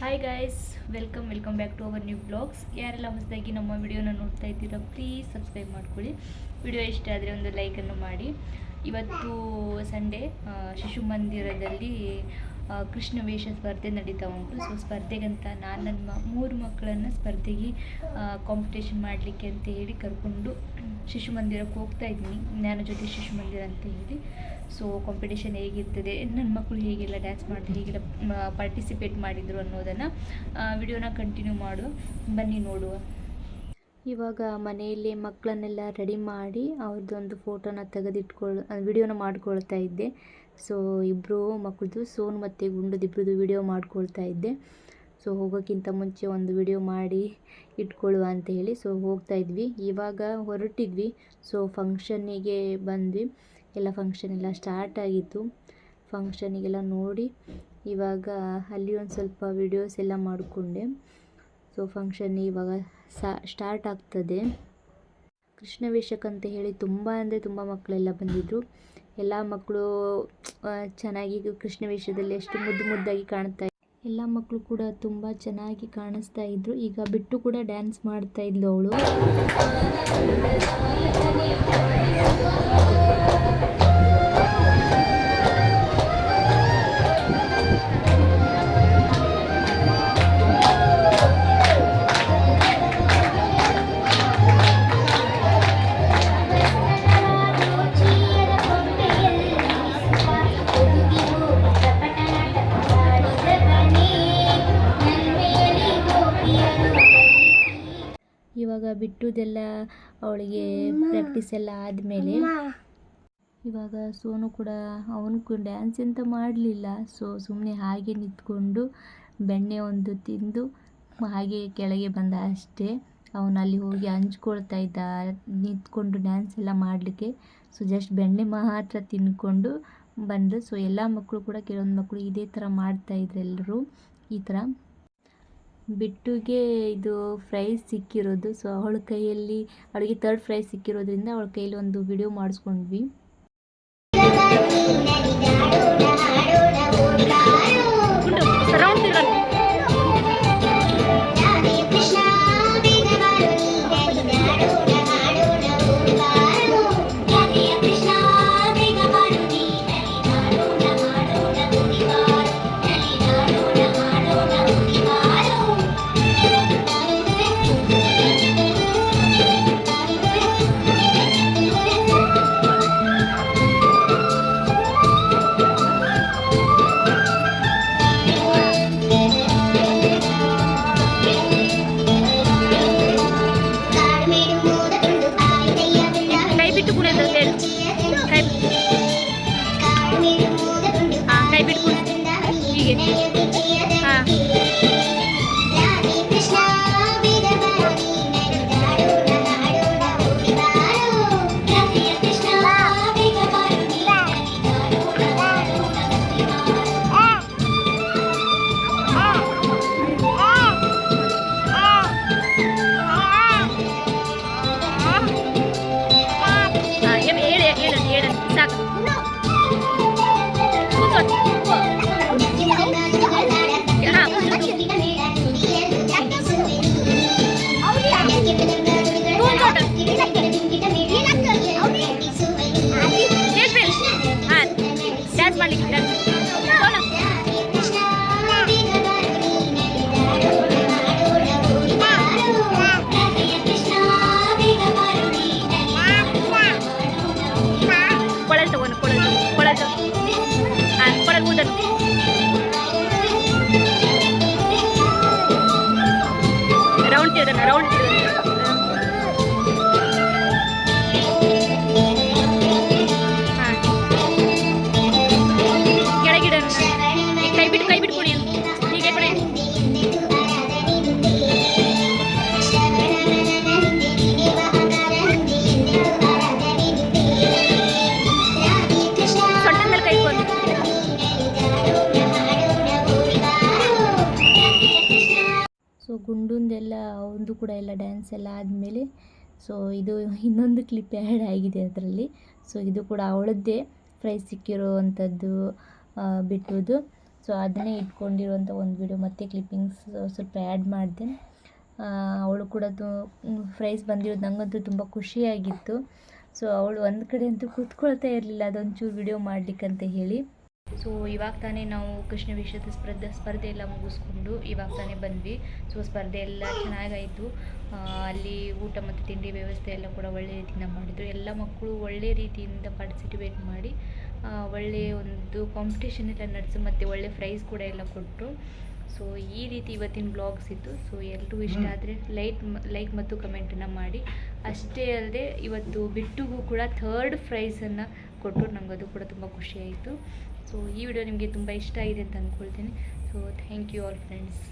Hi guys, welcome back to our new blogs. ಯಾರೆಲ್ಲ ಹೊಸದಾಗಿ ನಮ್ಮ ವಿಡಿಯೋನ ನೋಡ್ತಾ ಇದ್ದೀರಾ ಪ್ಲೀಸ್ ಸಬ್ಸ್ಕ್ರೈಬ್ ಮಾಡ್ಕೊಳ್ಳಿ. ವಿಡಿಯೋ ಇಷ್ಟ ಆದರೆ ಒಂದು ಲೈಕನ್ನು ಮಾಡಿ. ಇವತ್ತು ಸಂಡೇ ಶಿಶು ಮಂದಿರದಲ್ಲಿ ಕೃಷ್ಣ ವೇಷ ಸ್ಪರ್ಧೆ ನಡೀತಾ ಉಂಟು. ಸೊ ಸ್ಪರ್ಧೆಗಂತ ನಾನು ನನ್ನ 3 ಮಕ್ಕಳನ್ನು ಸ್ಪರ್ಧೆಗೆ ಕಾಂಪಿಟೇಷನ್ ಮಾಡಲಿಕ್ಕೆ ಅಂತ ಹೇಳಿ ಕರ್ಕೊಂಡು ಶಿಶು ಮಂದಿರಕ್ಕೆ ಹೋಗ್ತಾ ಇದ್ದೀನಿ. ಜ್ಞಾನ ಜೊತೆ ಶಿಶು ಮಂದಿರ ಅಂತ ಹೇಳಿ. ಸೊ ಕಾಂಪಿಟೇಷನ್ ಹೇಗಿರ್ತದೆ, ನನ್ನ ಮಕ್ಕಳು ಹೇಗೆಲ್ಲ ಡ್ಯಾನ್ಸ್ ಮಾಡಿದ್ರು, ಹೇಗೆಲ್ಲ ಪಾರ್ಟಿಸಿಪೇಟ್ ಮಾಡಿದರು ಅನ್ನೋದನ್ನು ವಿಡಿಯೋನ ಕಂಟಿನ್ಯೂ ಮಾಡುವ, ಬನ್ನಿ ನೋಡುವ. ಇವಾಗ ಮನೆಯಲ್ಲಿ ಮಕ್ಕಳನ್ನೆಲ್ಲ ರೆಡಿ ಮಾಡಿ ಅವ್ರದ್ದೊಂದು ಫೋಟೋನ ವಿಡಿಯೋನ ಮಾಡ್ಕೊಳ್ತಾ ಇದ್ದೆ. ಸೊ ಇಬ್ಬರು ಮಕ್ಕಳದು, ಸೋನು ಮತ್ತು ಗುಂಡುದು ಇಬ್ಬರದು ವಿಡಿಯೋ ಮಾಡ್ಕೊಳ್ತಾ ಇದ್ದೆ. ಸೊ ಹೋಗೋಕ್ಕಿಂತ ಮುಂಚೆ ಒಂದು ವಿಡಿಯೋ ಮಾಡಿ ಇಟ್ಕೊಳ್ಳುವ ಅಂತ ಹೇಳಿ ಸೊ ಹೋಗ್ತಾ ಇದ್ವಿ. ಇವಾಗ ಹೊರಟಿದ್ವಿ. ಸೊ ಫಂಕ್ಷನ್ನಿಗೆ ಬಂದ್ವಿ. ಎಲ್ಲ ಫಂಕ್ಷನ್ ಎಲ್ಲ ಸ್ಟಾರ್ಟ್ ಆಗಿತ್ತು. ಫಂಕ್ಷನಿಗೆಲ್ಲ ನೋಡಿ ಇವಾಗ ಅಲ್ಲಿ ಒಂದು ಸ್ವಲ್ಪ ವಿಡಿಯೋಸ್ ಎಲ್ಲ ಮಾಡಿಕೊಂಡೆ. ಸೊ ಫಂಕ್ಷನ್ ಇವಾಗ ಸ್ಟಾರ್ಟ್ ಆಗ್ತದೆ. ಕೃಷ್ಣ ವೇಷಕ್ಕಂತ ಹೇಳಿ ತುಂಬ ಅಂದರೆ ತುಂಬ ಮಕ್ಕಳೆಲ್ಲ ಬಂದಿದ್ದರು. ಎಲ್ಲ ಮಕ್ಕಳು ಚೆನ್ನಾಗಿ ಕೃಷ್ಣ ವೇಷದಲ್ಲಿ ಎಷ್ಟು ಮುದ್ದಾಗಿ ಕಾಣ್ತಾ ಇದ್ರು. ಎಲ್ಲ ಮಕ್ಕಳು ಕೂಡ ತುಂಬ ಚೆನ್ನಾಗಿ ಕಾಣಿಸ್ತಾ ಇದ್ರು. ಈಗ ಬಿಟ್ಟು ಕೂಡ ಡ್ಯಾನ್ಸ್ ಮಾಡ್ತಾ ಇದ್ಲು ಅವಳು. ಇವಾಗ ಬಿಟ್ಟುದೆಲ್ಲ ಅವಳಿಗೆ ಪ್ರಾಕ್ಟೀಸ್ ಎಲ್ಲ ಆದಮೇಲೆ ಇವಾಗ ಸೋನು ಕೂಡ ಅವನು ಡ್ಯಾನ್ಸ್ ಅಂತ ಮಾಡಲಿಲ್ಲ. ಸೊ ಸುಮ್ಮನೆ ಹಾಗೆ ನಿಂತ್ಕೊಂಡು ಬೆಣ್ಣೆ ಒಂದು ತಿಂದು ಹಾಗೆ ಕೆಳಗೆ ಬಂದ ಅಷ್ಟೇ. ಅವನು ಅಲ್ಲಿ ಹೋಗಿ ಹಂಚ್ಕೊಳ್ತಾ ಇದ್ದ ನಿಂತ್ಕೊಂಡು ಡ್ಯಾನ್ಸ್ ಎಲ್ಲ ಮಾಡಲಿಕ್ಕೆ. ಸೊ ಜಸ್ಟ್ ಬೆಣ್ಣೆ ಮಾತ್ರ ತಿಂದ್ಕೊಂಡು ಬಂದು. ಸೊ ಎಲ್ಲ ಮಕ್ಕಳು ಕೂಡ ಕೆಲವೊಂದು ಮಕ್ಕಳು ಇದೇ ಥರ ಮಾಡ್ತಾಯಿದ್ರು. ಎಲ್ಲರೂ ಈ ಥರ ಬಿಟ್ಟುಗೆ ಇದು ಪ್ರೈಸ್ ಸಿಕ್ಕಿರೋದು. ಸೊ ಅವಳ ಕೈಯಲ್ಲಿ ಅವಳಿಗೆ 3rd ಪ್ರೈಸ್ ಸಿಕ್ಕಿರೋದ್ರಿಂದ ಅವಳ ಕೈಯಲ್ಲಿ ಒಂದು ವಿಡಿಯೋ ಮಾಡಿಸ್ಕೊಂಡ್ವಿ. ಗುಂಡುಂದೆಲ್ಲ ಒಂದು ಕೂಡ ಎಲ್ಲ ಡ್ಯಾನ್ಸ್ ಎಲ್ಲ ಆದಮೇಲೆ ಸೊ ಇದು ಇನ್ನೊಂದು ಕ್ಲಿಪ್ ಆ್ಯಡ್ ಆಗಿದೆ ಅದರಲ್ಲಿ. ಸೊ ಇದು ಕೂಡ ಅವಳದ್ದೇ ಪ್ರೈಸ್ ಸಿಕ್ಕಿರೋ ಅಂಥದ್ದು ಬಿಟ್ಟುದು. ಸೊ ಅದನ್ನೇ ಇಟ್ಕೊಂಡಿರುವಂಥ ಒಂದು ವಿಡಿಯೋ ಮತ್ತು ಕ್ಲಿಪ್ಪಿಂಗ್ಸ್ ಸ್ವಲ್ಪ ಆ್ಯಡ್ ಮಾಡಿದೆ. ಅವಳು ಕೂಡ ಪ್ರೈಸ್ ಬಂದಿರೋದು ನಂಗಂತೂ ತುಂಬ ಖುಷಿಯಾಗಿತ್ತು. ಸೊ ಅವಳು ಒಂದು ಕಡೆ ಅಂತೂ ಕೂತ್ಕೊಳ್ತಾ ಇರಲಿಲ್ಲ ಅದೊಂಚೂರು ವಿಡಿಯೋ ಮಾಡಲಿಕ್ಕಂತ ಹೇಳಿ. ಸೊ ಇವಾಗ ತಾನೇ ನಾವು ಕೃಷ್ಣ ವೇಷದ ಸ್ಪರ್ಧೆ ಎಲ್ಲ ಮುಗಿಸ್ಕೊಂಡು ಇವಾಗ ತಾನೇ ಬಂದ್ವಿ. ಸೊ ಸ್ಪರ್ಧೆ ಎಲ್ಲ ಚೆನ್ನಾಗಾಯಿತು. ಅಲ್ಲಿ ಊಟ ಮತ್ತು ತಿಂಡಿ ವ್ಯವಸ್ಥೆ ಎಲ್ಲ ಕೂಡ ಒಳ್ಳೆ ರೀತಿಯಿಂದ ಮಾಡಿದರು. ಎಲ್ಲ ಮಕ್ಕಳು ಒಳ್ಳೆ ರೀತಿಯಿಂದ ಪಾರ್ಟಿಸಿಪೇಟ್ ಮಾಡಿ ಒಳ್ಳೆಯ ಒಂದು ಕಾಂಪಿಟೇಷನ್ ಎಲ್ಲ ನಡೆಸಿ ಮತ್ತು ಒಳ್ಳೆ ಪ್ರೈಸ್ ಕೂಡ ಎಲ್ಲ ಕೊಟ್ಟರು. ಸೊ ಈ ರೀತಿ ಇವತ್ತಿನ ಬ್ಲಾಗ್ಸ್ ಇತ್ತು. ಸೊ ಎಲ್ರಿಗೂ ಇಷ್ಟ ಆದರೆ ಲೈಕ್ ಮತ್ತು ಕಮೆಂಟನ್ನು ಮಾಡಿ. ಅಷ್ಟೇ ಅಲ್ಲದೆ ಇವತ್ತು ಬಿಟ್ಟುಗೂ ಕೂಡ 3rd ಪ್ರೈಸನ್ನು ಕೊಟ್ಟರು. ನನಗೆ ಅದು ಕೂಡ ತುಂಬ ಖುಷಿಯಾಯಿತು. ಸೊ ಈ ವಿಡಿಯೋ ನಿಮಗೆ ತುಂಬ ಇಷ್ಟ ಆಗಿದೆ ಅಂತ ಅಂದ್ಕೊಳ್ತೀನಿ. So thank you all friends.